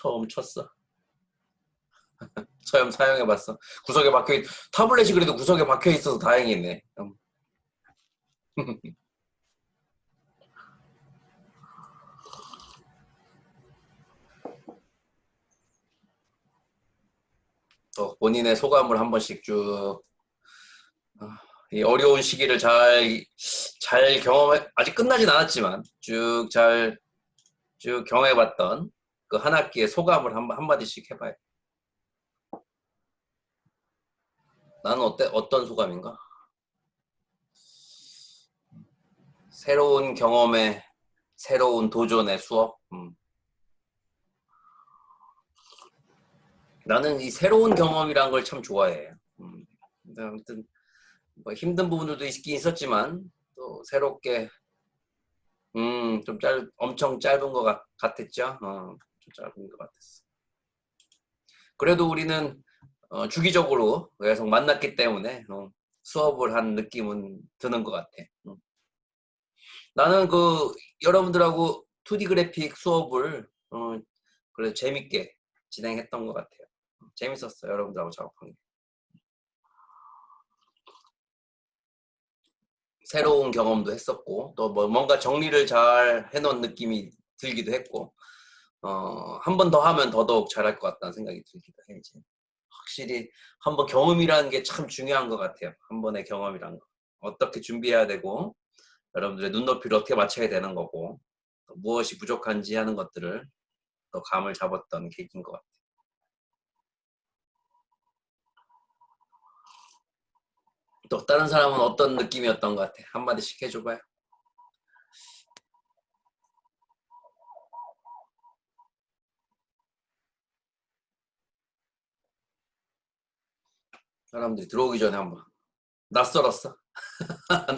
처음 쳤어. 처음 사용해봤어. 구석에 박혀있, 타블렛이 그래도 구석에 박혀있어서 다행이네. 또 본인의 소감을 한 번씩 쭉, 이 어려운 시기를 잘 경험해, 아직 끝나진 않았지만, 쭉 경험해봤던 그 한 학기의 소감을 한마디씩 해봐요. 나는 어떤 소감인가? 새로운 경험에, 새로운 도전의 수업? 나는 이 새로운 경험이란 걸 참 좋아해. 근데 아무튼, 뭐 힘든 부분들도 있긴 있었지만, 또 새롭게, 엄청 짧은 것 같았죠? 좀 짧은 것 같았어. 그래도 우리는 주기적으로 계속 만났기 때문에 수업을 한 느낌은 드는 것 같아. 나는 여러분들하고 2D 그래픽 수업을 그래도 재밌게 진행했던 것 같아요. 재밌었어요. 여러분들하고 작업한 게. 새로운 경험도 했었고 또 뭔가 정리를 잘 해놓은 느낌이 들기도 했고 한 번 더 하면 더더욱 잘할 것 같다는 생각이 들기도 해. 이제 확실히 한번 경험이라는 게 참 중요한 것 같아요. 한 번의 경험이란 거. 어떻게 준비해야 되고 여러분들의 눈높이를 어떻게 맞춰야 되는 거고 무엇이 부족한지 하는 것들을 더 감을 잡았던 계기인 것 같아요. 또 다른 사람은 어떤 느낌이었던 것 같아? 한마디씩 해줘봐요. 사람들이 들어오기 전에 한번. 낯설었어?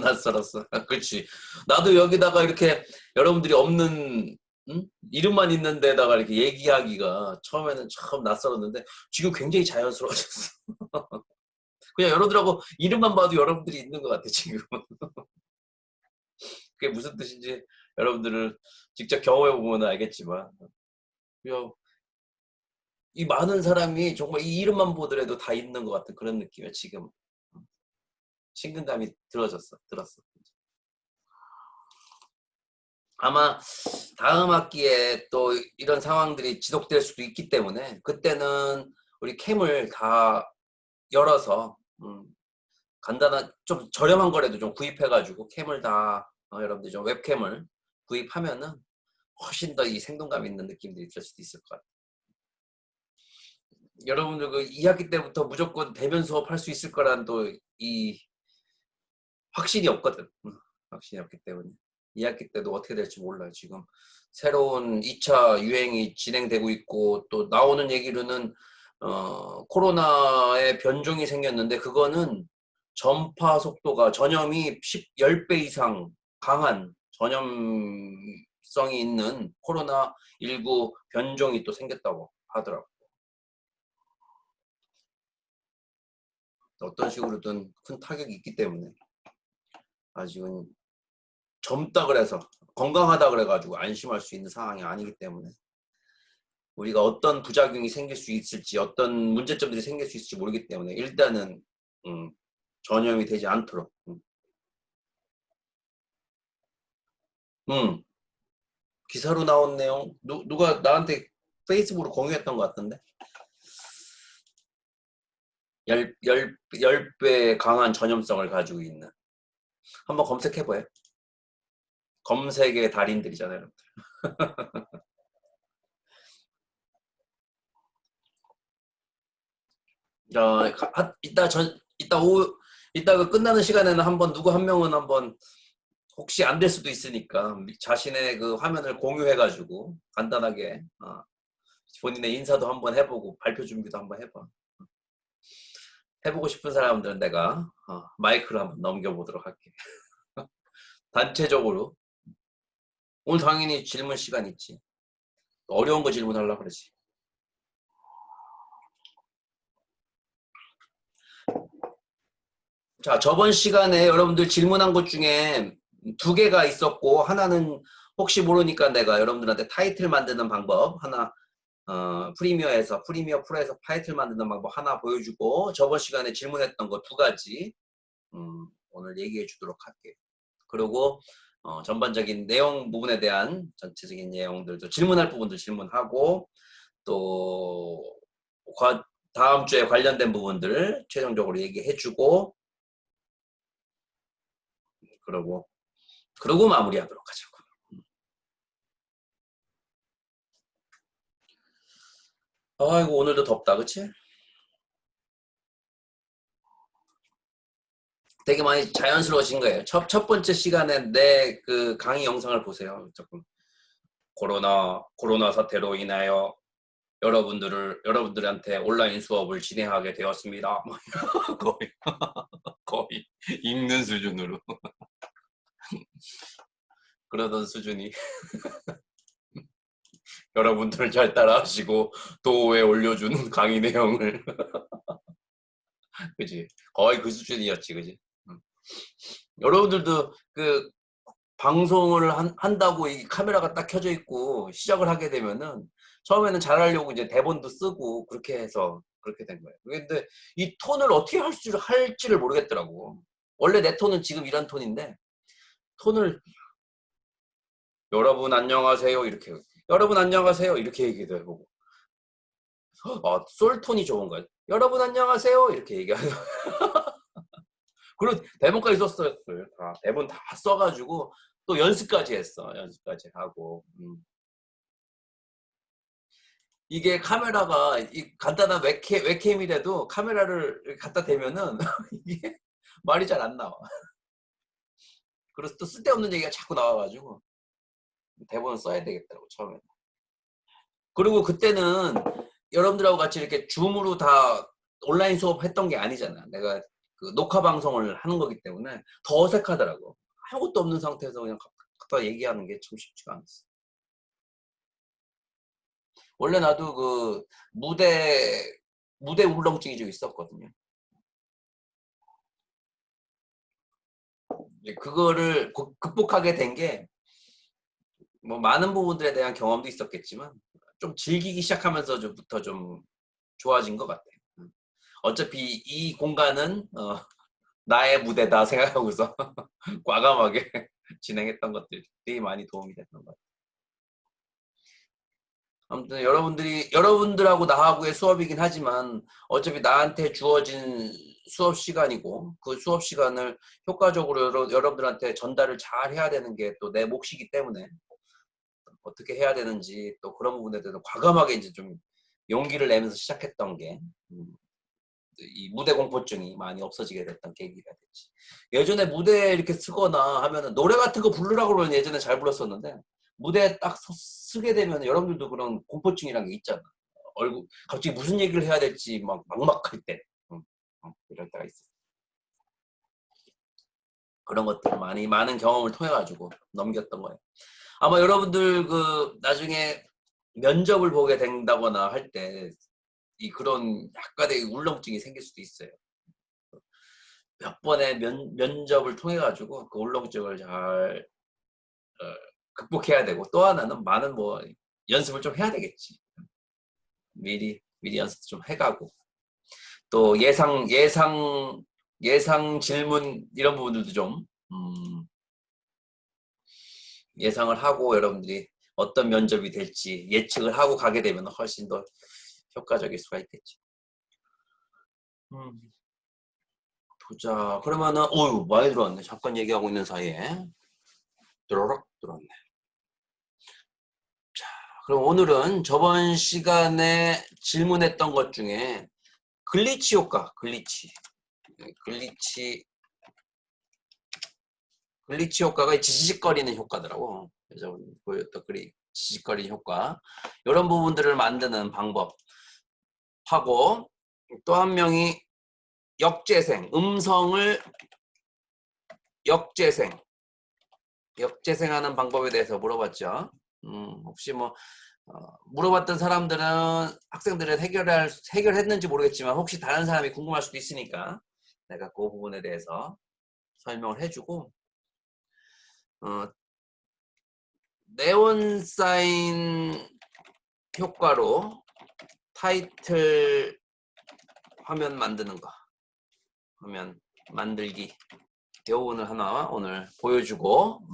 낯설었어. 그렇지. 나도 여기다가 이렇게 여러분들이 없는 이름만 있는 데다가 이렇게 얘기하기가 처음에는 참 낯설었는데 지금 굉장히 자연스러워졌어. 그냥 여러분들하고 이름만 봐도 여러분들이 있는 것 같아 지금. 그게 무슨 뜻인지 여러분들을 직접 경험해 보면 알겠지만 이 많은 사람이 정말 이 이름만 보더라도 다 있는 것 같은 그런 느낌이야 지금. 친근감이 들었어. 아마 다음 학기에 또 이런 상황들이 지속될 수도 있기 때문에 그때는 우리 캠을 다 열어서 간단한 좀 저렴한 거라도 좀 구입해가지고 캠을 다 여러분들 좀 웹캠을 구입하면은 훨씬 더 이 생동감 있는 느낌들이 들 수도 있을 것 같아요. 여러분들 2학기 때부터 무조건 대면 수업 할 수 있을 거란 또 이 확신이 없거든. 확신이 없기 때문에 2학기 때도 어떻게 될지 몰라요. 지금 새로운 2차 유행이 진행되고 있고 또 나오는 얘기로는 코로나의 변종이 생겼는데 그거는 전파 속도가 전염이 10배 이상 강한 전염성이 있는 코로나19 변종이 또 생겼다고 하더라고요. 어떤 식으로든 큰 타격이 있기 때문에 아직은 젊다 그래서 건강하다 그래가지고 안심할 수 있는 상황이 아니기 때문에 우리가 어떤 부작용이 생길 수 있을지 어떤 문제점들이 생길 수 있을지 모르기 때문에 일단은 전염이 되지 않도록 기사로 나온 내용 누가 나한테 페이스북으로 공유했던 것 같던데 10배 강한 전염성을 가지고 있는 한번 검색해봐요. 검색의 달인들이잖아요 여러분들. 이따 그 끝나는 시간에는 한번 누구 한 명은 한번 혹시 안 될 수도 있으니까 자신의 그 화면을 공유해가지고 간단하게 본인의 인사도 한번 해보고 발표 준비도 한번 해봐. 해보고 싶은 사람들은 내가 마이크를 한번 넘겨보도록 할게. 단체적으로 오늘 당연히 질문 시간 있지. 어려운 거 질문하려고 그러지. 자, 저번 시간에 여러분들 질문한 것 중에 2개가 있었고 하나는 혹시 모르니까 내가 여러분들한테 타이틀 만드는 방법 하나 프리미어 프로에서 타이틀 만드는 방법 하나 보여주고 저번 시간에 질문했던 거 2가지 오늘 얘기해 주도록 할게요. 그리고 전반적인 내용 부분에 대한 전체적인 내용들도 질문할 부분도 질문하고 또 다음 주에 관련된 부분들 최종적으로 얘기해 주고 그러고 마무리하도록 하자고. 아이고 오늘도 덥다 그치? 되게 많이 자연스러워진 거예요. 첫 번째 시간에 내 그 강의 영상을 보세요. 조금 코로나 사태로 인하여 여러분들한테 온라인 수업을 진행하게 되었습니다. 거의 거의 읽는 수준으로 그러던 수준이 여러분들 잘 따라하시고 도어에 올려주는 강의 내용을 그지 거의 그 수준이었지 그지. 여러분들도 그 방송을 한다고 이 카메라가 딱 켜져 있고 시작을 하게 되면은 처음에는 잘하려고 이제 대본도 쓰고 그렇게 해서 그렇게 된 거예요. 근데 이 톤을 어떻게 할지를 모르겠더라고. 원래 내 톤은 지금 이런 톤인데 톤을 여러분 안녕하세요 이렇게 여러분 안녕하세요 이렇게 얘기도 해보고 솔 톤이 좋은 거예요. 여러분 안녕하세요 이렇게 얘기하고 그리고 대본까지 썼어요. 대본 다 써가지고 또 연습까지 했어. 연습까지 하고 이게 카메라가 간단한 웹캠이라도 카메라를 갖다 대면은 이게 말이 잘 안 나와. 그래서 또 쓸데없는 얘기가 자꾸 나와가지고 대본을 써야 되겠다고 처음에. 그리고 그때는 여러분들하고 같이 이렇게 줌으로 다 온라인 수업 했던 게 아니잖아. 내가 그 녹화 방송을 하는 거기 때문에 더 어색하더라고. 아무것도 없는 상태에서 그냥 갖다 얘기하는 게 참 쉽지가 않았어. 원래 나도 그 무대 울렁증이 좀 있었거든요. 그거를 극복하게 된 게 뭐 많은 부분들에 대한 경험도 있었겠지만 좀 즐기기 시작하면서부터 좀 좋아진 것 같아요. 어차피 이 공간은 나의 무대다 생각하고서 과감하게 진행했던 것들이 많이 도움이 됐던 것 같아요. 아무튼 여러분들하고 나하고의 수업이긴 하지만 어차피 나한테 주어진 수업 시간이고 그 수업 시간을 효과적으로 여러분들한테 전달을 잘 해야 되는 게 또 내 몫이기 때문에 어떻게 해야 되는지 또 그런 부분에 대해서 과감하게 이제 좀 용기를 내면서 시작했던 게 이 무대 공포증이 많이 없어지게 됐던 계기가 됐지. 예전에 무대에 이렇게 쓰거나 하면은 노래 같은 거 부르라고 그러면 예전에 잘 불렀었는데 무대에 딱 쓰게 되면 여러분들도 그런 공포증이란 게 있잖아. 갑자기 무슨 얘기를 해야 될지 막 막막할 때 이럴 때가 있어. 그런 것들 많은 경험을 통해 가지고 넘겼던 거예요. 아마 여러분들 그 나중에 면접을 보게 된다거나 할 때 그런 약간의 울렁증이 생길 수도 있어요. 몇 번의 면접을 통해 가지고 그 울렁증을 잘 극복해야 되고 또 하나는 많은 뭐 연습을 좀 해야 되겠지. 미리 연습 좀 해가고 또 예상 질문 이런 부분들도 좀 예상을 하고 여러분들이 어떤 면접이 될지 예측을 하고 가게 되면 훨씬 더 효과적일 수가 있겠지. 보자. 그러면은 어유 많이 들어왔네. 잠깐 얘기하고 있는 사이에 들어락 들어왔네. 자, 그럼 오늘은 저번 시간에 질문했던 것 중에 글리치 효과, 글리치 효과가 지지직거리는 효과더라고. 그래서 보였던 지지직거리는 효과 이런 부분들을 만드는 방법 하고 또 한 명이 역재생, 음성을 역재생하는 방법에 대해서 물어봤죠. 혹시 뭐 물어봤던 사람들은 학생들은 해결했는지 모르겠지만 혹시 다른 사람이 궁금할 수도 있으니까 내가 그 부분에 대해서 설명을 해주고 네온 사인 효과로 타이틀 화면 만드는 거, 화면 만들기. 요 오늘 하나 오늘 보여주고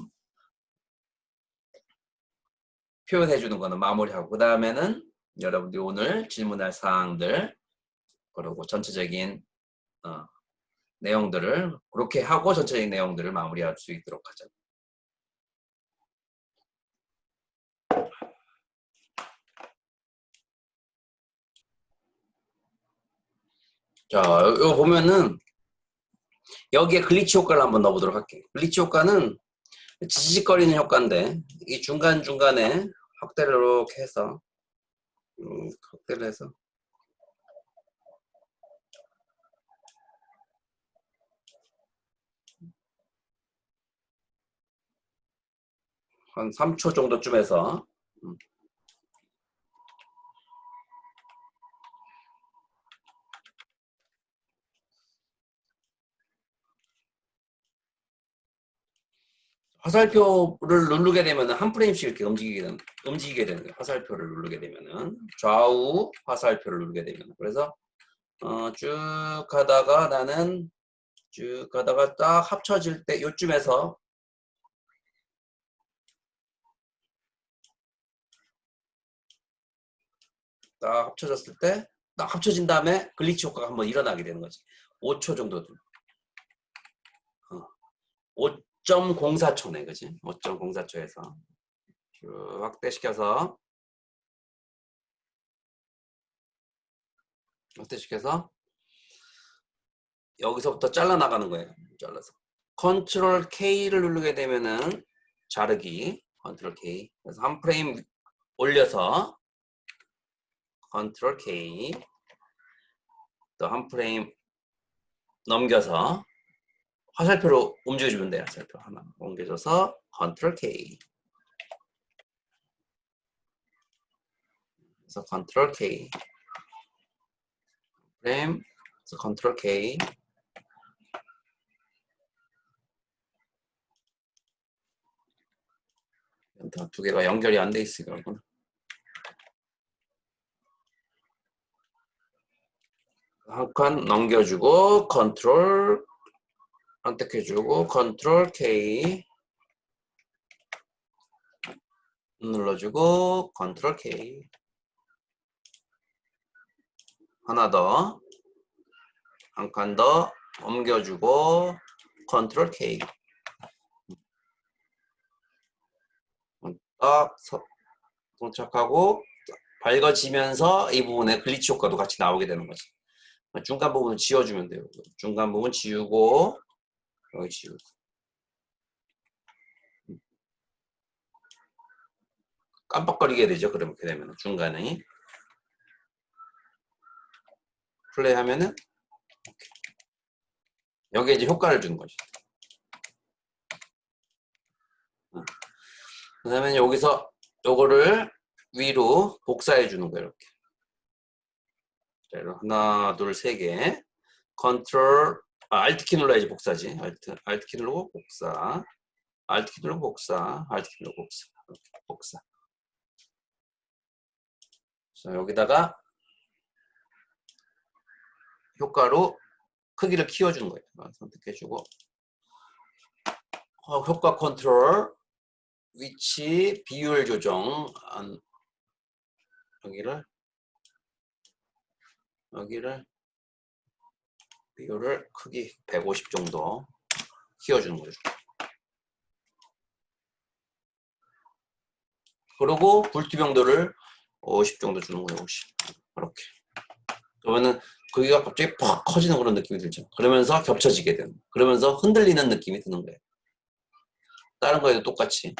표현해 주는 거는 마무리하고, 그 다음에는 여러분들이 오늘 질문할 사항들, 그리고 전체적인 내용들을 그렇게 하고 전체적인 내용들을 마무리할 수 있도록 하자. 자, 이거 보면은 여기에 글리치 효과를 한번 넣어보도록 할게요. 글리치 효과는 지직거리는 효과인데 이 중간중간에 확대를 이렇게 해서 확대를 해서 한 3초 정도쯤 해서 화살표를 누르게 되면 한 프레임씩 이렇게 움직이게 되는 거예요. 화살표를 누르게 되면은 좌우 화살표를 누르게 되면, 그래서 쭉 가다가 나는 쭉 가다가 딱 합쳐질 때 요쯤에서 딱 합쳐졌을 때 딱 합쳐진 다음에 글리치 효과가 한번 일어나게 되는 거지. 5초 정도. 5.04초네, 그지? 5.04초에서 쭉 확대시켜서 여기서부터 잘라 나가는 거예요. 잘라서 컨트롤 K를 누르게 되면은 자르기, 컨트롤 K. 그래서 한 프레임 올려서 컨트롤 K, 또 한 프레임 넘겨서 화살표로 움직여주면 돼요. 화살표 하나 옮겨줘서 컨트롤 K. 그래서 컨트롤 K. 프레임, 그래서 컨트롤 K. 두 개가 연결이 안 돼 있으니까 한 칸 넘겨주고 컨트롤 선택해주고 컨트롤 K 눌러주고 컨트롤 K. 하나 더, 한 칸 더 옮겨주고 컨트롤 K. 딱 도착하고 밝아지면서 이 부분에 글리치 효과도 같이 나오게 되는 거지. 중간 부분을 지워주면 돼요. 중간 부분 지우고 여기 지우고. 깜빡거리게 되죠. 그렇게 되면 중간에 플레이하면은 여기에 이제 효과를 주는 거죠. 그다음에 여기서 요거를 위로 복사해 주는 거예요. 이렇게. 자, 하나, 둘, 세 개. 컨트롤, 알트 키 눌러야지 복사지. 알트 키 누르고 복사. 알트 키 누르고 복사. 알트 키 누르고 복사. 이렇게 복사. 자, 여기다가 효과로 크기를 키워주는 거예요. 선택해주고 효과 컨트롤, 위치, 비율 조정. 여기를 비율을 크기 150 정도 키워주는 거죠. 그리고 불투명도를 50 정도 주는 거예요. 50. 이렇게. 그러면은 크기가 갑자기 팍 커지는 그런 느낌이 들죠. 그러면서 겹쳐지게 되는. 그러면서 흔들리는 느낌이 드는 거예요. 다른 거에도 똑같이.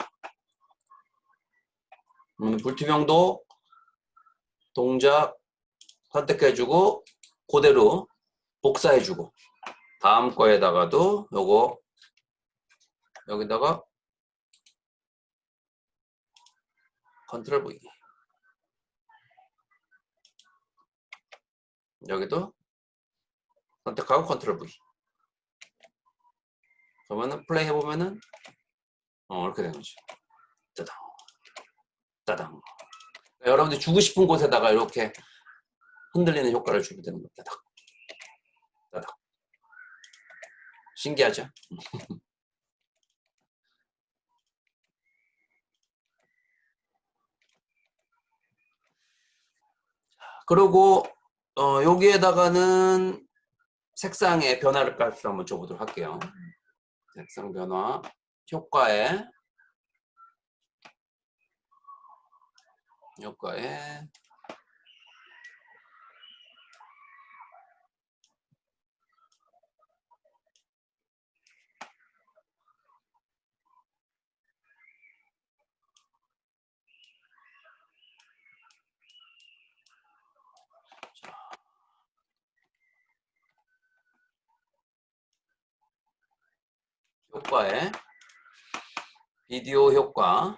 불투명도 동작 선택해주고 그대로 복사해주고 다음 거에다가도 요거 여기다가 컨트롤 V, 여기도 선택하고 컨트롤 V. 그러면은 플레이 해보면은 이렇게 되는 거죠. 따당 따당. 여러분들이 주고 싶은 곳에다가 이렇게 흔들리는 효과를 주게 되는 겁니다. 따닥, 따닥. 신기하죠? 그리고 여기에다가는 색상의 변화를 값을 한번 줘보도록 할게요. 색상 변화 효과에 비디오 효과에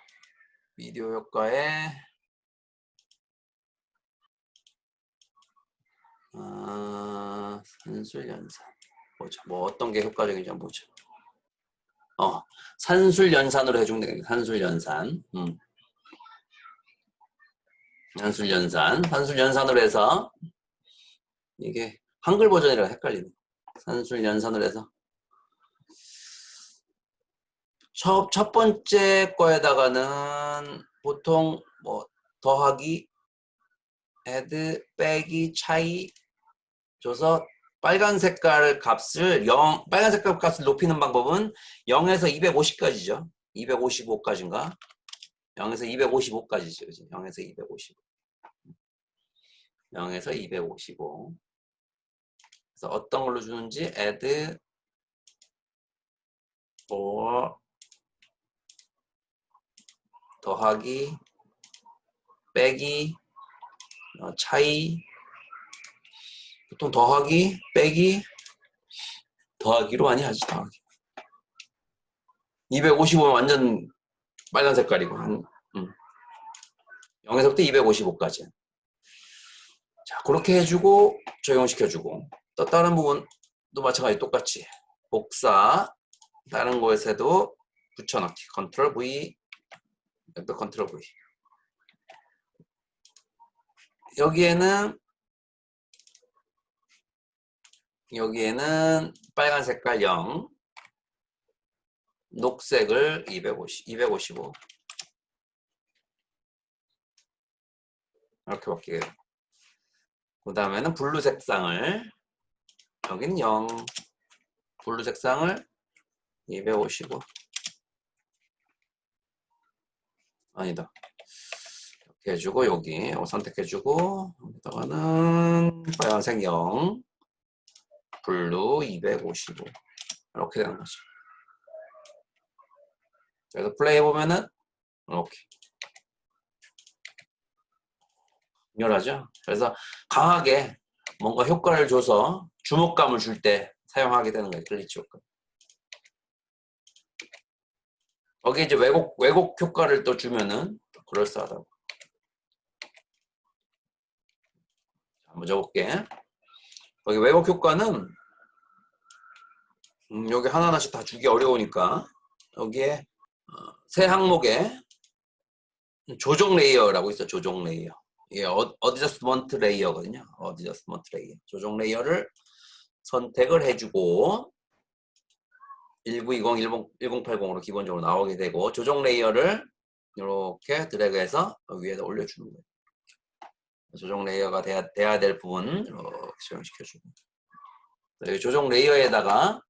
산술 연산 보자. 뭐 어떤 게 효과적인지 한번 보자. 산술 연산으로 해주면 되겠네. 산술 연산. 산술 연산으로 해서 이게 한글 버전이라 헷갈리네. 산술 연산으로 해서 첫 번째 거에다가는 보통 뭐 더하기, add, 빼기, 차이 줘서 빨간 색깔 값을 높이는 방법은 0에서 250까지죠. 255까지인가? 0에서 255까지죠. 그치? 0에서 255. 0에서 255. 그래서 어떤 걸로 주는지 add or 더하기, 빼기, 차이, 보통 더하기, 빼기, 더하기로 많이 하지. 더하기. 255면 완전 빨간 색깔이고 0에서부터 255까지. 자, 그렇게 해주고 적용시켜주고 또 다른 부분도 마찬가지 똑같이 복사 다른 곳에도 붙여넣기 컨트롤 V 또 컨트롤 V. 여기에는 빨간 색깔 0, 녹색을 255 이렇게 바뀌게요. 그 다음에는 블루 색상을 여기는 0, 블루 색상을 255 아니다. 이렇게 해주고 여기 선택해주고 여기다가는 빨간색 0, 블루 255 이렇게 되는 거죠. 그래서 플레이 해보면은 이렇게 강렬하죠. 그래서 강하게 뭔가 효과를 줘서 주목감을 줄 때 사용하게 되는 거예요. 글리치 효과. 거기에 이제 왜곡 효과를 또 주면은 그럴싸하다고. 한번 적어볼게. 여기 왜곡 효과는 여기 하나하나씩 다 주기 어려우니까 여기에 새 항목에 조정 레이어라고 있어. 조정 레이어. 이게 어드저스먼트 레이어거든요. 어드저스먼트 레이어. 조정 레이어를 선택을 해주고 1920, 1080으로 기본적으로 나오게 되고 조정 레이어를 이렇게 드래그해서 위에다 올려주는 거예요. 조정 레이어가 돼야 될 부분 이렇게 적용시켜주고 여기 조정 레이어에다가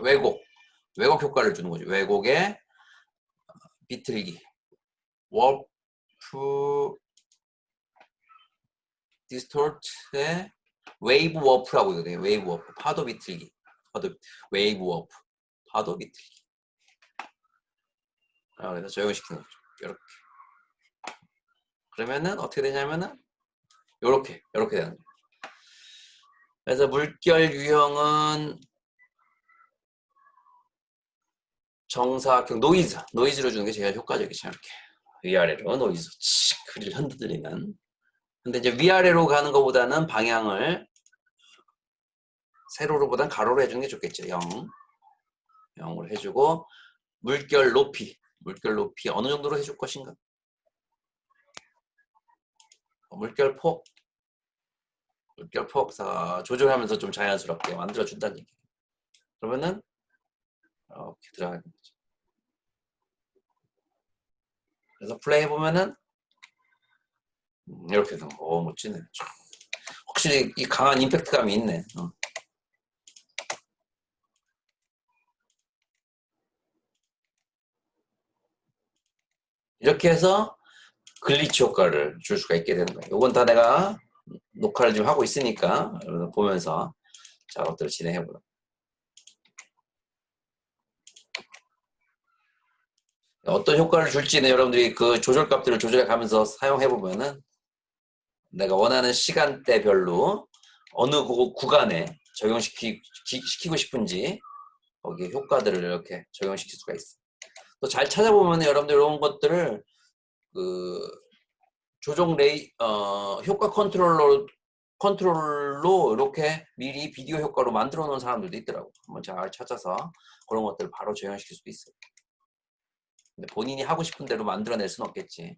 왜곡 효과를 주는 거죠. 왜곡에 비틀기 워프 디스토트의 웨이브 워프라고 있거든요. 웨이브 워프 파도 비틀기 웨이브 워프 파도 비틀기 그래서 적용시키는 거죠. 이렇게 그러면은 어떻게 되냐면은 요렇게 되는 거예요. 그래서 물결 유형은 정사각형 노이즈로 주는 게 제일 효과적이죠. 이렇게 위아래로 노이즈 크리를 흔들리는. 근데 이제 위아래로 가는 것보다는 방향을 세로로보다는 가로로 해주는 게 좋겠죠. 0으로 해주고 물결 높이 어느 정도로 해줄 것인가? 물결폭 조절하면서 좀 자연스럽게 만들어준다는 얘기. 그러면은 이렇게 들어가는 거죠. 그래서 플레이 해보면은 이렇게 해서 멋지네. 확실히 이 강한 임팩트감이 있네. 이렇게 해서 글리치 효과를 줄 수가 있게 되는 거예요. 이건 다 내가 녹화를 좀 하고 있으니까 보면서 작업들을 진행해 보도록. 어떤 효과를 줄지는 여러분들이 그 조절값들을 조절해 가면서 사용해 보면은 내가 원하는 시간대별로 어느 구간에 적용시키고 싶은지 거기에 효과들을 이렇게 적용시킬 수가 있어. 또 잘 찾아보면 여러분들 이런 것들을 그 조정 효과 컨트롤로 이렇게 미리 비디오 효과로 만들어 놓은 사람들도 있더라고. 한번 잘 찾아서 그런 것들을 바로 적용시킬 수도 있어요. 근데 본인이 하고 싶은 대로 만들어낼 수는 없겠지.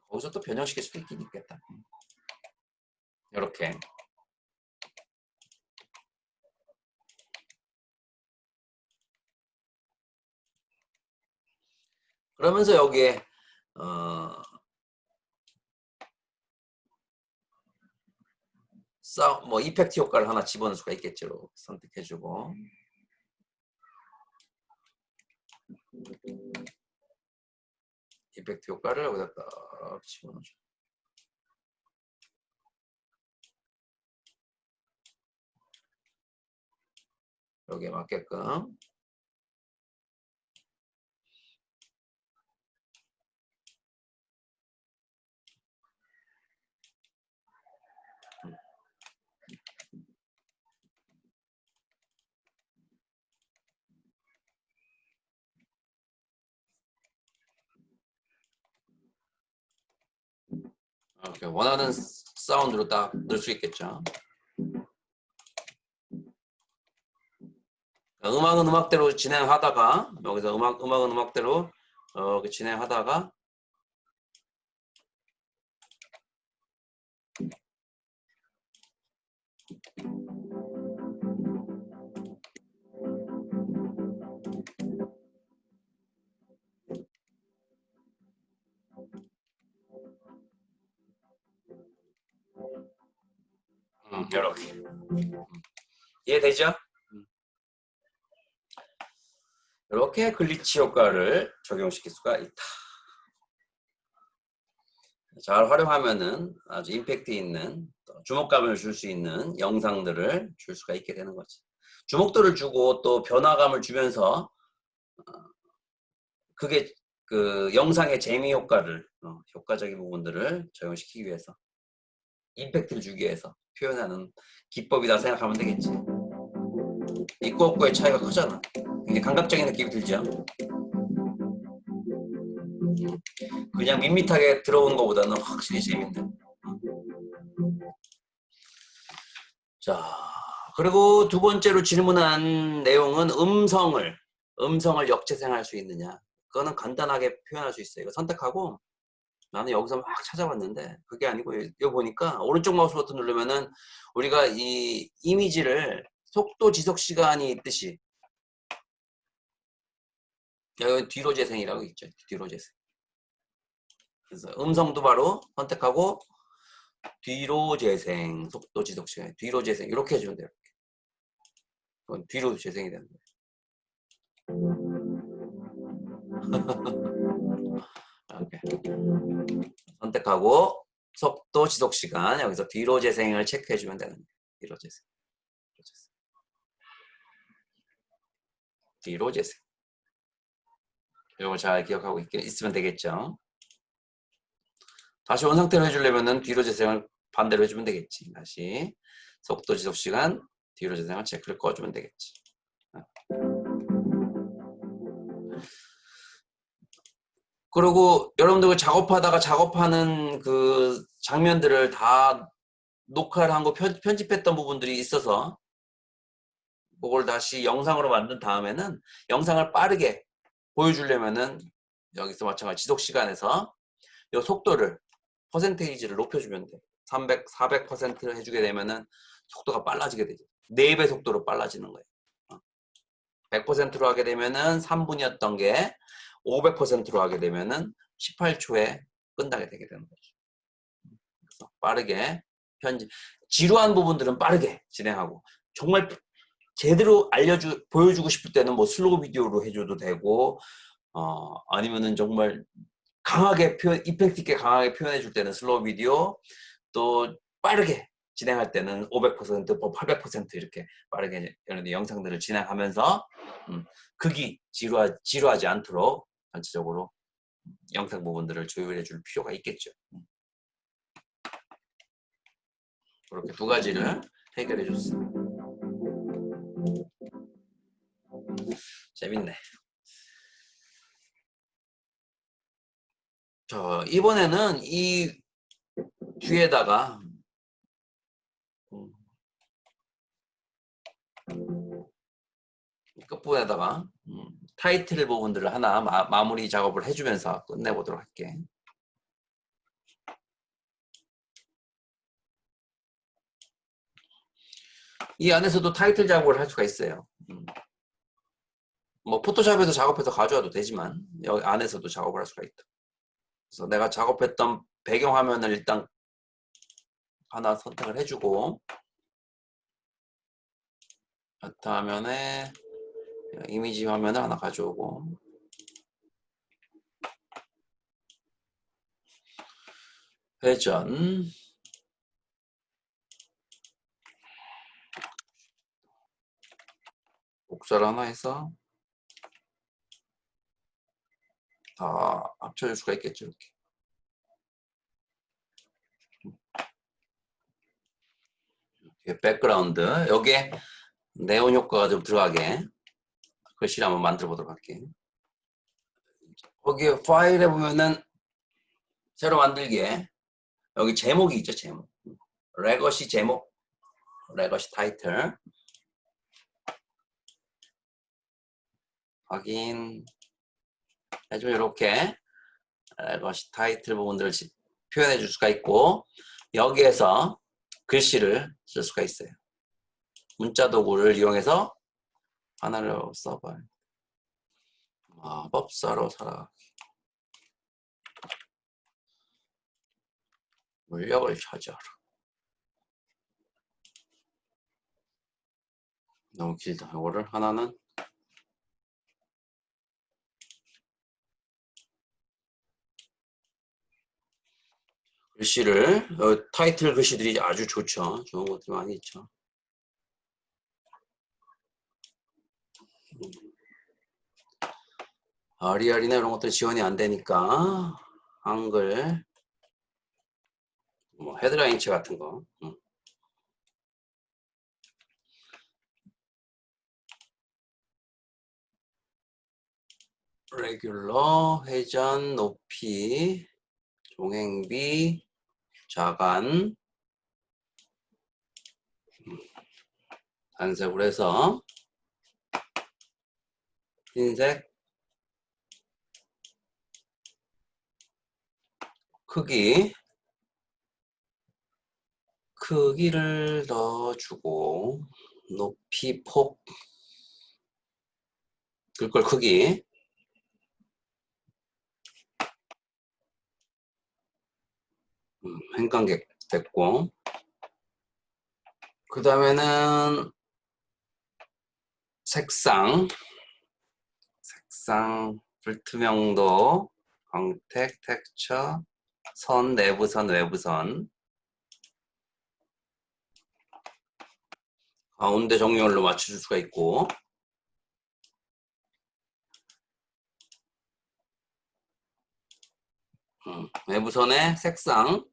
거기서 또 변형시킬 수도 있긴 있겠다. 이렇게. 그러면서 여기에 뭐 이펙트 효과를 하나 집어넣을 수가 있겠죠. 선택해주고. 이펙트 효과를 여기다 딱 집어넣어줘. 여기에 맞게끔. 이렇게 원하는 사운드로 딱 넣을 수 있겠죠. 음악은 음악대로 진행하다가 여기서 음악은 음악대로 진행하다가 이렇게 이해되죠? 이렇게 글리치 효과를 적용시킬 수가 있다. 잘 활용하면은 아주 임팩트 있는 주목감을 줄 수 있는 영상들을 줄 수가 있게 되는 거지. 주목도를 주고 또 변화감을 주면서 그게 그 영상의 재미 효과를 효과적인 부분들을 적용시키기 위해서 임팩트를 주기 위해서 표현하는 기법이다 생각하면 되겠지. 있고 없고의 차이가 크잖아. 굉장히 감각적인 느낌이 들죠. 그냥 밋밋하게 들어오는 것보다는 확실히 재밌는. 자, 그리고 두 번째로 질문한 내용은 음성을 역재생할 수 있느냐. 그거는 간단하게 표현할 수 있어요. 이거 선택하고 나는 여기서 막 찾아봤는데 그게 아니고 여기 보니까 오른쪽 마우스 버튼 누르면은 우리가 이 이미지를 속도 지속 시간이 있듯이 여기 뒤로 재생이라고 있죠. 뒤로 재생. 그래서 음성도 바로 선택하고 뒤로 재생, 속도 지속 시간, 뒤로 재생 이렇게 해주면 돼요. 그건 뒤로 재생이 되는 거예요. 이렇게 선택하고 속도 지속 시간 여기서 뒤로 재생을 체크해주면 되는 거예요. 뒤로 재생. 뒤로 재생. 이걸 잘 기억하고 있으면 되겠죠. 다시 원상태로 해주려면은 뒤로 재생을 반대로 해주면 되겠지. 다시 속도 지속 시간 뒤로 재생을 체크를 꺼주면 되겠지. 그리고 여러분들 작업하는 그 장면들을 다 녹화를 한 거 편집했던 부분들이 있어서 그걸 다시 영상으로 만든 다음에는 영상을 빠르게 보여주려면은 여기서 마찬가지 지속 시간에서 이 속도를 퍼센테이지를 높여주면 돼. 300, 400% 해주게 되면은 속도가 빨라지게 되죠. 4배 속도로 빨라지는 거예요. 100%로 하게 되면은 3분이었던 게 500%로 하게 되면은 18초에 끝나게 되게 되는 거죠. 그래서 빠르게 지루한 부분들은 빠르게 진행하고, 정말 제대로 보여주고 싶을 때는 뭐 슬로우 비디오로 해줘도 되고, 아니면은 정말 강하게 이펙트 있게 강하게 표현해 줄 때는 슬로우 비디오, 또 빠르게 진행할 때는 500%, 800% 이렇게 빠르게 영상들을 진행하면서 극이 지루하지 않도록 전체적으로 영상 부분들을 조율해 줄 필요가 있겠죠. 그렇게 두 가지를 해결해 줬습니다. 재밌네. 자, 이번에는 이 뒤에다가 끝부분에다가 타이틀 부분들을 하나 마무리 작업을 해주면서 끝내보도록 할게. 이 안에서도 타이틀 작업을 할 수가 있어요. 뭐 포토샵에서 작업해서 가져와도 되지만 여기 안에서도 작업을 할 수가 있다. 그래서 내가 작업했던 배경화면을 일단 하나 선택을 해주고, 바탕화면에 이미지 화면을 하나 가져오고, 회전, 복사를 하나 해서 다 합쳐줄 수가 있겠죠. 이렇게. 백그라운드, 여기에 네온 효과가 좀 들어가게 글씨를 한번 만들어 보도록 할게요. 거기 파일에 보면은 새로 만들기에 여기 제목이 있죠. 제목, 레거시 제목, 레거시 타이틀 확인 해주면 이렇게 레거시 타이틀 부분들을 표현해 줄 수가 있고, 여기에서 글씨를 쓸 수가 있어요. 문자 도구를 이용해서 하나를 써봐요. 마법사로 살아가기. 물력을 찾아라. 너무 길다. 이거를 하나는 글씨를, 타이틀 글씨들이 아주 좋죠. 좋은 것들이 많이 있죠. 아리알이나 이런 것들 지원이 안 되니까 한글, 뭐 헤드라인체 같은 거. 레귤러, 회전, 높이, 종행비, 자간, 단색으로 해서 흰색, 크기를 넣어주고, 높이, 폭, 글꼴 크기, 횡간객 됐고, 그 다음에는 색상, 불투명도, 광택, 텍스처, 선, 내부선, 외부선, 가운데 정렬로 맞춰줄 수가 있고, 외부선의 색상,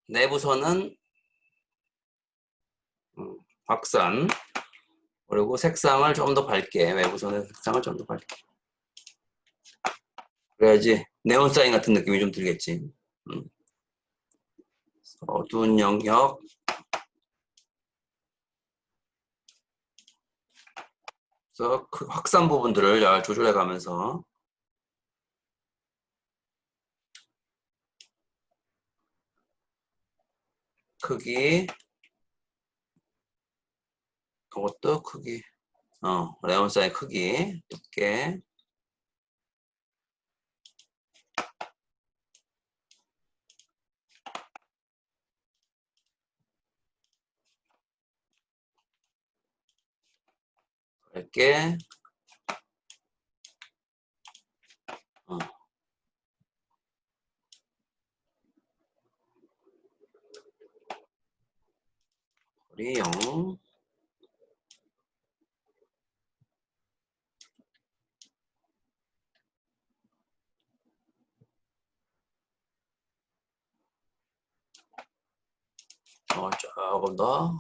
내부선은 확산, 그리고 색상을 좀 더 밝게, 외부선의 색상을 좀 더 밝게. 그래야지 네온 사인 같은 느낌이 좀 들겠지. 어두운 영역, 그래서 그 확산 부분들을 잘 조절해 가면서 크기, 그것도 크기, 레몬 사인 크기, 두께, 얇게, 어, 거리 0, 조금 더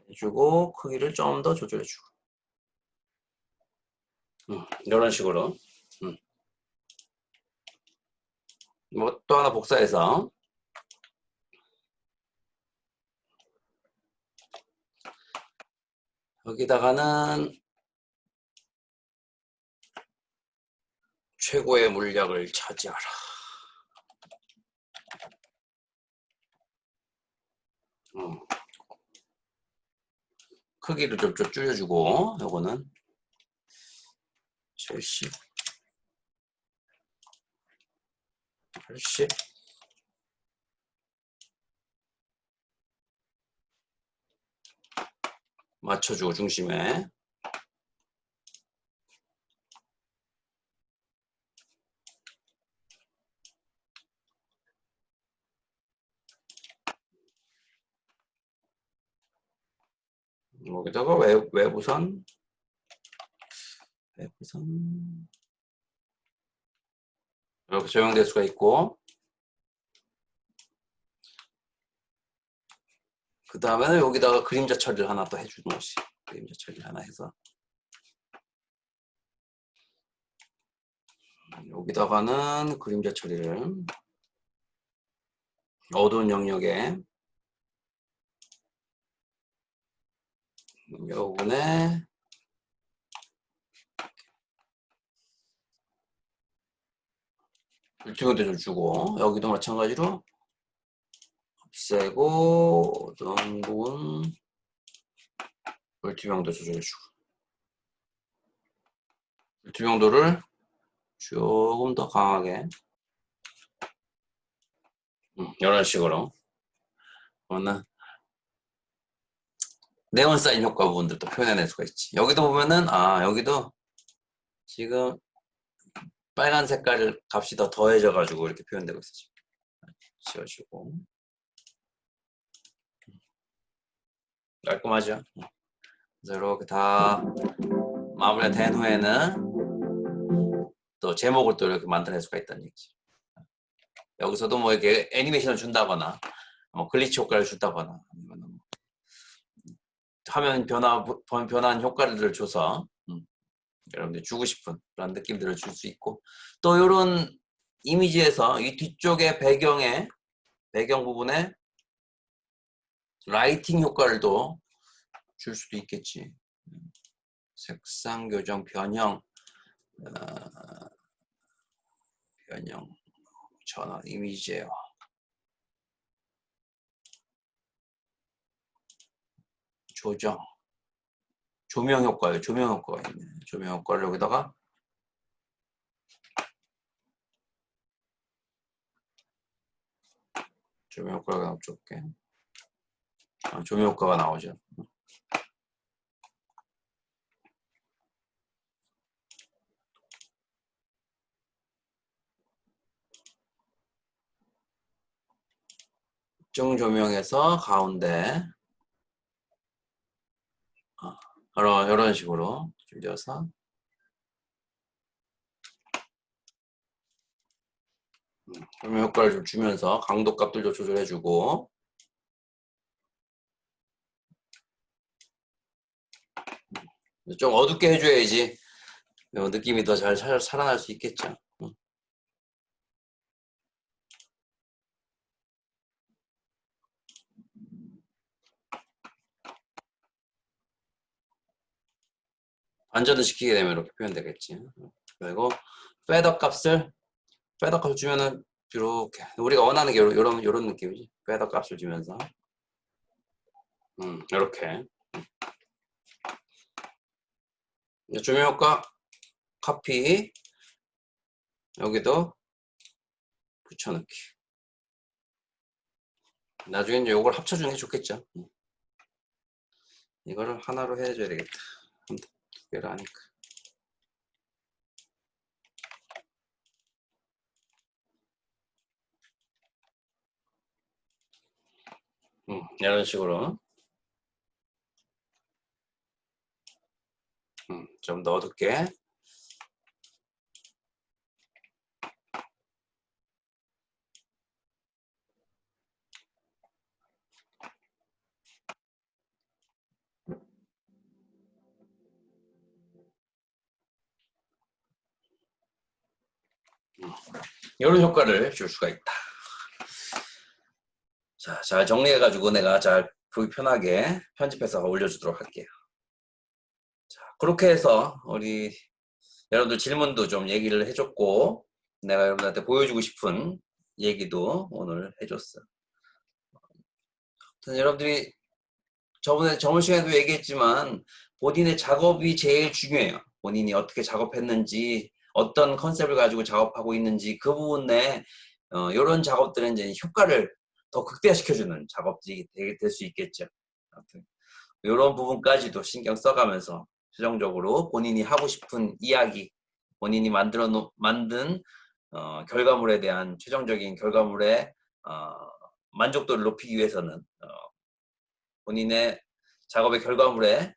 해주고 크기를 좀 더 조절해주고 이런 식으로 뭐 또 하나 복사해서 여기다가는 최고의 물약을 차지하라. 크기를 좀 줄여주고 요거는 70, 80, 맞춰주고 중심에 여기다가 외부선 이렇게 적용될 수가 있고 그 다음에는 여기다가 그림자 처리를 하나 또 해주는 것이 그림자 처리를 하나 해서 여기다가는 그림자 처리를 어두운 영역에 요번에 물티슈도 좀 주고 여기도 마찬가지로 없애고 어두운 부분 물투명도 조절해주고 물투명도를 조금 더 강하게 이런 식으로 그러면 네온 사인 효과 부분들도 표현해낼 수가 있지. 여기도 보면은 여기도 지금 빨간 색깔 값이 더 더해져 가지고 이렇게 표현되고 있어 지금. 지워주고 깔끔하죠. 그래서 이렇게 다 마무리가 된 후에는 또 제목을 또 이렇게 만들어낼 수가 있다는 얘기지. 여기서도 뭐 이렇게 애니메이션을 준다거나 뭐 글리치 효과를 준다거나 아니면 화면 변환 효과를 줘서 여러분들이 주고 싶은 그런 느낌들을 줄 수 있고 또 이런 이미지에서 이 뒤쪽에 배경 부분에 라이팅 효과를 또 줄 수도 있겠지. 색상 교정 변형 전원 이미지 제어 조정 조명 효과예요. 조명 효과가 있네. 조명 효과를 여기다가 조명 효과가 줄게. 조명 효과가 나오죠. 특정 조명에서 가운데 이런 식으로 줄여서 조명 효과를 좀 주면서 강도 값들도 조절해주고 좀 어둡게 해줘야지 느낌이 더 잘 살아날 수 있겠죠. 반전을 시키게 되면 이렇게 표현되겠지. 그리고 페더 값을 주면은 이렇게 우리가 원하는 게 요런 느낌이지. 페더 값을 주면서 이렇게 조명 효과 카피 여기도 붙여넣기. 나중에 이제 요걸 합쳐주는 게 좋겠죠. 이거를 하나로 해줘야 되겠다. 두 개를 하니까. 이런 식으로 좀 넣어둘게. 이런 효과를 줄 수가 있다. 자, 잘 정리해가지고 내가 잘 보기 편하게 편집해서 올려주도록 할게요. 자, 그렇게 해서 우리 여러분들 질문도 좀 얘기를 해줬고 내가 여러분들한테 보여주고 싶은 얘기도 오늘 해줬어. 여러분들이 저번 시간에도 얘기했지만 본인의 작업이 제일 중요해요. 본인이 어떻게 작업했는지 어떤 컨셉을 가지고 작업하고 있는지 그 부분에 이런 작업들은 이제 효과를 더 극대화시켜주는 작업들이 될 수 있겠죠. 아무튼 이런 부분까지도 신경 써가면서 최종적으로 본인이 하고 싶은 이야기, 본인이 만든 결과물에 대한 최종적인 결과물의 만족도를 높이기 위해서는 본인의 작업의 결과물의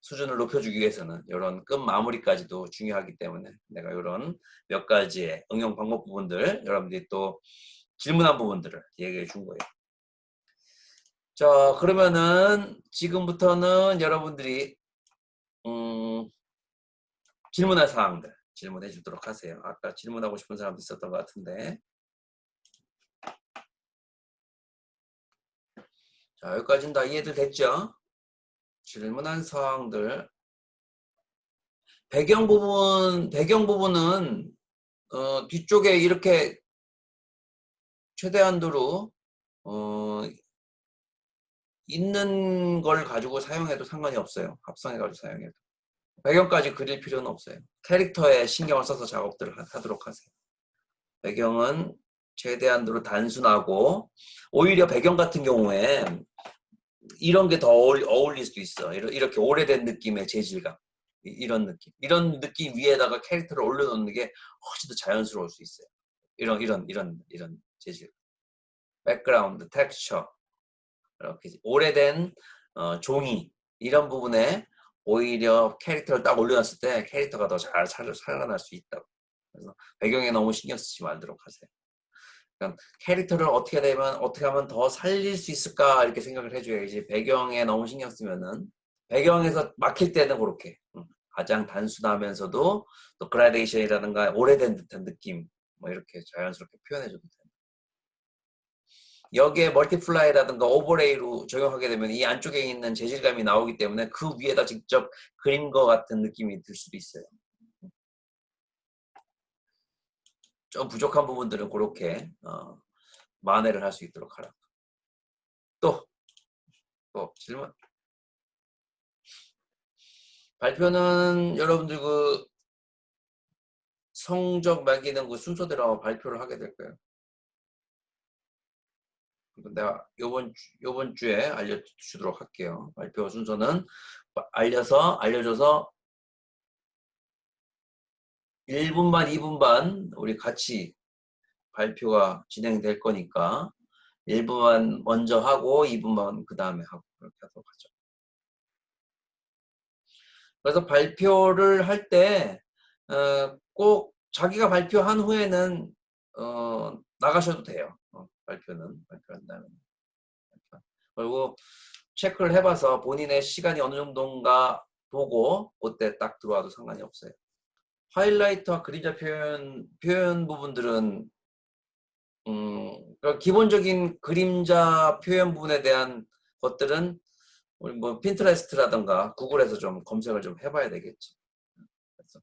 수준을 높여주기 위해서는 이런 끝 마무리까지도 중요하기 때문에 내가 이런 몇 가지의 응용 방법 부분들 여러분들이 또 질문한 부분들을 얘기해 준 거예요. 자, 그러면은 지금부터는 여러분들이 질문할 사항들 질문해 주도록 하세요. 아까 질문하고 싶은 사람도 있었던 것 같은데. 자, 여기까지는 다 이해들 됐죠? 질문한 사항들. 배경 부분은 뒤쪽에 이렇게 최대한도로 있는 걸 가지고 사용해도 상관이 없어요. 합성해가지고 사용해도. 배경까지 그릴 필요는 없어요. 캐릭터에 신경을 써서 작업들을 하도록 하세요. 배경은 최대한도로 단순하고 오히려 배경 같은 경우에 이런 게 더 어울릴 수도 있어. 이렇게 오래된 느낌의 재질감. 이런 느낌 위에다가 캐릭터를 올려놓는 게 훨씬 더 자연스러울 수 있어요. 이런 재질. 백그라운드, 텍스처, 이렇게 오래된 종이 이런 부분에 오히려 캐릭터를 딱 올려놨을 때 캐릭터가 더 잘 살아날 수 있다고. 그래서 배경에 너무 신경 쓰지 말도록 하세요. 그러니까 캐릭터를 어떻게 하면 더 살릴 수 있을까 이렇게 생각을 해줘야지. 배경에 너무 신경 쓰면은 배경에서 막힐 때는 그렇게 가장 단순하면서도 또 그라데이션이라든가 오래된 듯한 느낌 뭐 이렇게 자연스럽게 표현해줘도 돼요. 여기에 멀티플라이라든가 오버레이로 적용하게 되면 이 안쪽에 있는 재질감이 나오기 때문에 그 위에다 직접 그린 것 같은 느낌이 들 수도 있어요. 좀 부족한 부분들은 그렇게 만회를 할 수 있도록 하라. 또 질문. 발표는 여러분들 그 성적 매기는 그 순서대로 발표를 하게 될 거예요. 내가 요번 주에 알려주도록 할게요. 발표 순서는 알려줘서 1분 반, 2분 반 우리 같이 발표가 진행될 거니까 1분만 먼저 하고 2분만 그 다음에 하고 그렇게 하도록 하죠. 그래서 발표를 할 때 꼭 자기가 발표한 후에는 나가셔도 돼요. 발표한 다음에. 그리고 체크를 해봐서 본인의 시간이 어느 정도인가 보고 그때 딱 들어와도 상관이 없어요. 하이라이트와 그림자 표현 부분들은 그러니까 기본적인 그림자 표현 부분에 대한 것들은 우리 뭐 핀트레스트라든가 구글에서 좀 검색을 좀 해봐야 되겠지. 그래서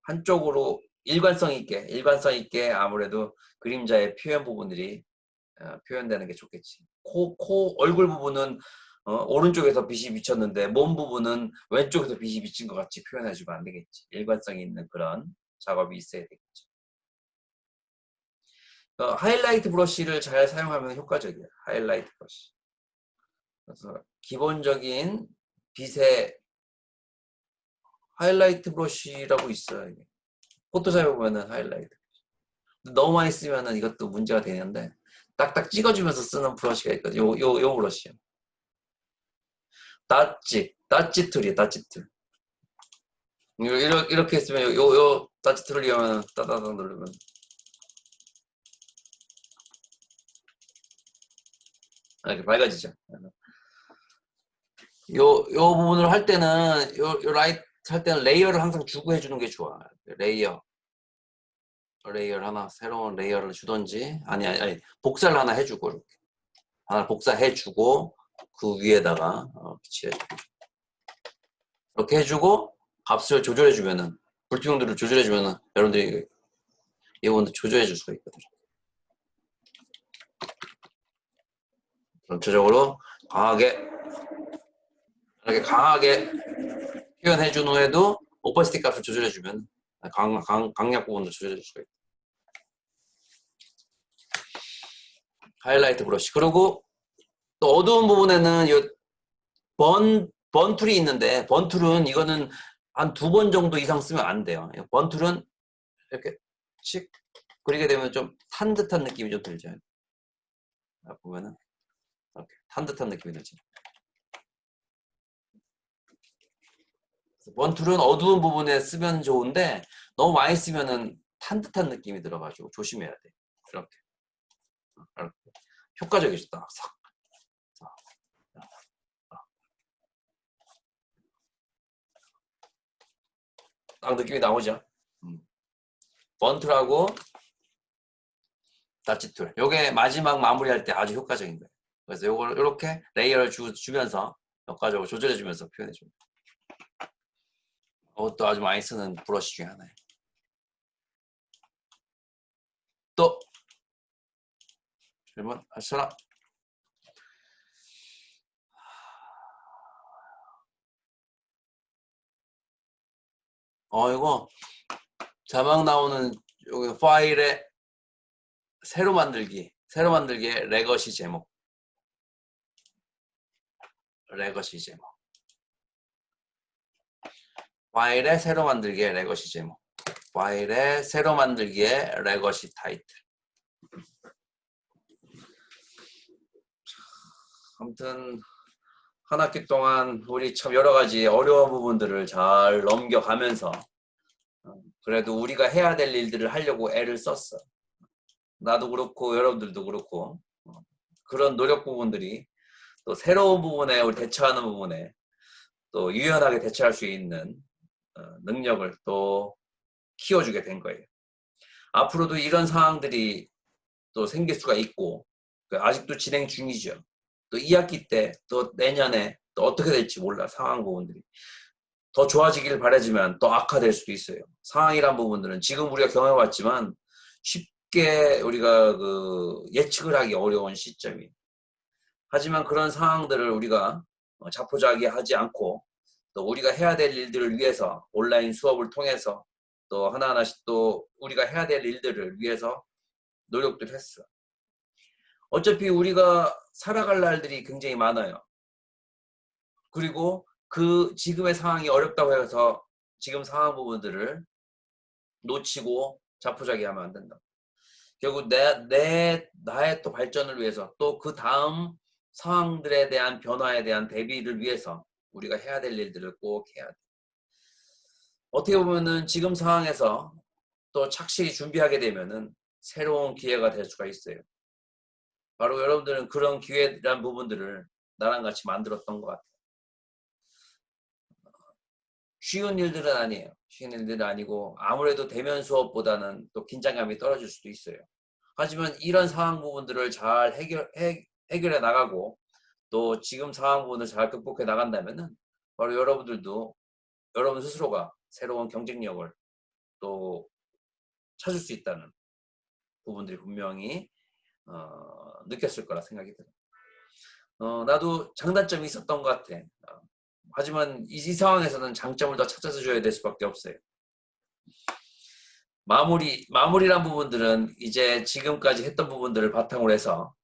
한쪽으로 일관성 있게 아무래도 그림자의 표현 부분들이 표현되는 게 좋겠지. 얼굴 부분은 오른쪽에서 빛이 비쳤는데 몸 부분은 왼쪽에서 빛이 비친 것 같이 표현해주면 안 되겠지. 일관성이 있는 그런 작업이 있어야 되겠지. 하이라이트 브러쉬를 잘 사용하면 효과적이야. 하이라이트 브러쉬. 그래서 기본적인 빛의 하이라이트 브러쉬라고 있어요. 이게. 포토샵에 보면은 하이라이트. 너무 많이 쓰면은 이것도 문제가 되는데 딱딱 찍어주면서 쓰는 브러쉬가 있거든. 요 브러쉬요. 다찌 툴이에요. 다찌 툴. 이렇게 했으면 요 다찌 툴을 이용하면 따다닥 누르면 이렇게 밝아지죠. 요 부분을 할 때는 요 라이트 할 때는 레이어를 항상 주고 해주는 게 좋아. 레이어를 하나 새로운 레이어를 주던지 아니 복사를 하나 해주고 이렇게 하나 복사해주고 그 위에다가 비치해주고 이렇게 해주고 값을 조절해주면은 불투명도를 조절해주면은 여러분들이 이 부분도 조절해줄 수가 있거든. 전체적으로 이렇게 강하게 표현해준 후에도 오퍼시티 값을 조절해주면 강약 부분도 조절해줄 수가 있다. 하이라이트 브러쉬. 그리고 또 어두운 부분에는 번 툴이 있는데 번 툴은 이거는 한 2번 정도 이상 쓰면 안 돼요. 번 툴은 이렇게 칙 그리게 되면 좀 탄 듯한 느낌이 좀 들죠. 보면은 이렇게 탄 듯한 느낌이 들죠. 번 툴은 어두운 부분에 쓰면 좋은데 너무 많이 쓰면은 탄 듯한 느낌이 들어가지고 조심해야 돼. 이렇게 효과적이죠. 딱 느낌이 나오죠. 번툴하고 다치툴. 요게 마지막 마무리할 때 아주 효과적인 거예요. 그래서 요걸 이렇게 레이어를 주면서 효과적으로 조절해주면서 표현해줍니다. 이것도 아주 많이 쓰는 브러쉬 중에 하나예요. 또 질문 하시라. 이거 자막 나오는 여기 파일에 새로 만들기의 레거시 제목. 파일에 새로 만들기의 레거시 제목. 파일에 새로 만들기의 레거시 타이틀. 아무튼 한 학기 동안 우리 참 여러 가지 어려운 부분들을 잘 넘겨가면서 그래도 우리가 해야 될 일들을 하려고 애를 썼어. 나도 그렇고 여러분들도 그렇고 그런 노력 부분들이 또 새로운 부분에 우리 대처하는 부분에 또 유연하게 대처할 수 있는 능력을 또 키워주게 된 거예요. 앞으로도 이런 상황들이 또 생길 수가 있고 아직도 진행 중이죠. 또 2학기 때 또 내년에 또 어떻게 될지 몰라. 상황 부분들이 더 좋아지길 바라지만 또 악화될 수도 있어요. 상황이란 부분들은 지금 우리가 경험해봤지만 쉽게 우리가 예측을 하기 어려운 시점이에요. 하지만 그런 상황들을 우리가 자포자기하지 않고 또 우리가 해야 될 일들을 위해서 온라인 수업을 통해서 또 하나하나씩 또 우리가 해야 될 일들을 위해서 노력들 했어. 어차피 우리가 살아갈 날들이 굉장히 많아요. 그리고 지금의 상황이 어렵다고 해서 지금 상황 부분들을 놓치고 자포자기하면 안 된다. 결국 나의 또 발전을 위해서 또 그 다음 상황들에 대한 변화에 대한 대비를 위해서 우리가 해야 될 일들을 꼭 해야 돼. 어떻게 보면은 지금 상황에서 또 착실히 준비하게 되면은 새로운 기회가 될 수가 있어요. 바로 여러분들은 그런 기회란 부분들을 나랑 같이 만들었던 것 같아요. 쉬운 일들은 아니에요. 쉬운 일들은 아니고 아무래도 대면 수업보다는 또 긴장감이 떨어질 수도 있어요. 하지만 이런 상황 부분들을 잘 해결해 나가고 또 지금 상황 부분을 잘 극복해 나간다면은 바로 여러분들도 여러분 스스로가 새로운 경쟁력을 또 찾을 수 있다는 부분들이 분명히 느꼈을 거라 생각이 들어요. 나도 장단점이 있었던 것 같아. 하지만 이 상황에서는 장점을 더 찾아서 줘야 될 수밖에 없어요. 마무리란 부분들은 이제 지금까지 했던 부분들을 바탕으로 해서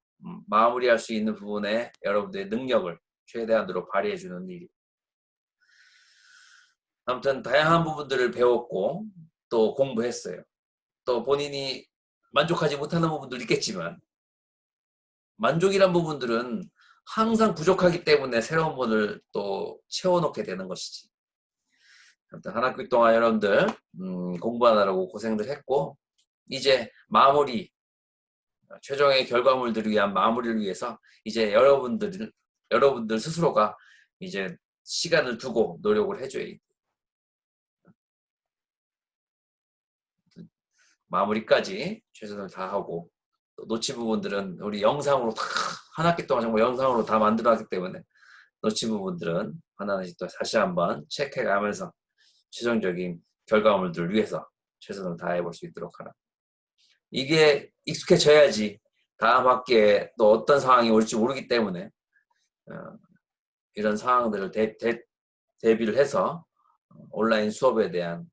마무리할 수 있는 부분에 여러분들의 능력을 최대한으로 발휘해주는 일이. 아무튼 다양한 부분들을 배웠고 또 공부했어요. 또 본인이 만족하지 못하는 부분도 있겠지만 만족이란 부분들은 항상 부족하기 때문에 새로운 부분을 또 채워놓게 되는 것이지. 아무튼 한 학기 동안 여러분들 공부하느라고 고생들 했고 이제 마무리 최종의 결과물들을 위한 마무리를 위해서 이제 여러분들 스스로가 이제 시간을 두고 노력을 해줘야 돼. 마무리까지 최선을 다하고 또 놓친 부분들은 우리 영상으로 한 학기 동안 정말 영상으로 다 만들어놨기 때문에 놓친 부분들은 하나씩 또 다시 한번 체크해가면서 최종적인 결과물들을 위해서 최선을 다해볼 수 있도록 하라. 이게 익숙해져야지 다음 학기에 또 어떤 상황이 올지 모르기 때문에 이런 상황들을 대비를 해서 온라인 수업에 대한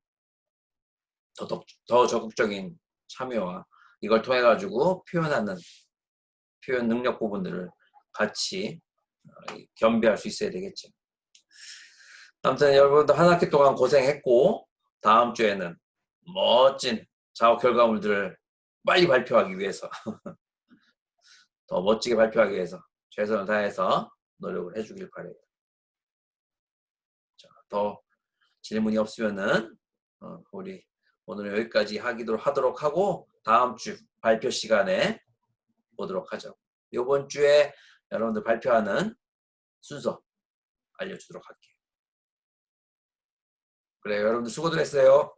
더 적극적인 참여와 이걸 통해 가지고 표현하는 표현 능력 부분들을 같이 겸비할 수 있어야 되겠죠. 아무튼 여러분들 한 학기 동안 고생했고 다음 주에는 멋진 작업 결과물들을 빨리 발표하기 위해서 더 멋지게 발표하기 위해서 최선을 다해서 노력을 해주길 바래요. 자, 더 질문이 없으면은 우리 오늘 여기까지 하도록 하고 다음 주 발표 시간에 보도록 하죠. 이번 주에 여러분들 발표하는 순서 알려주도록 할게요. 그래, 여러분들 수고들 했어요.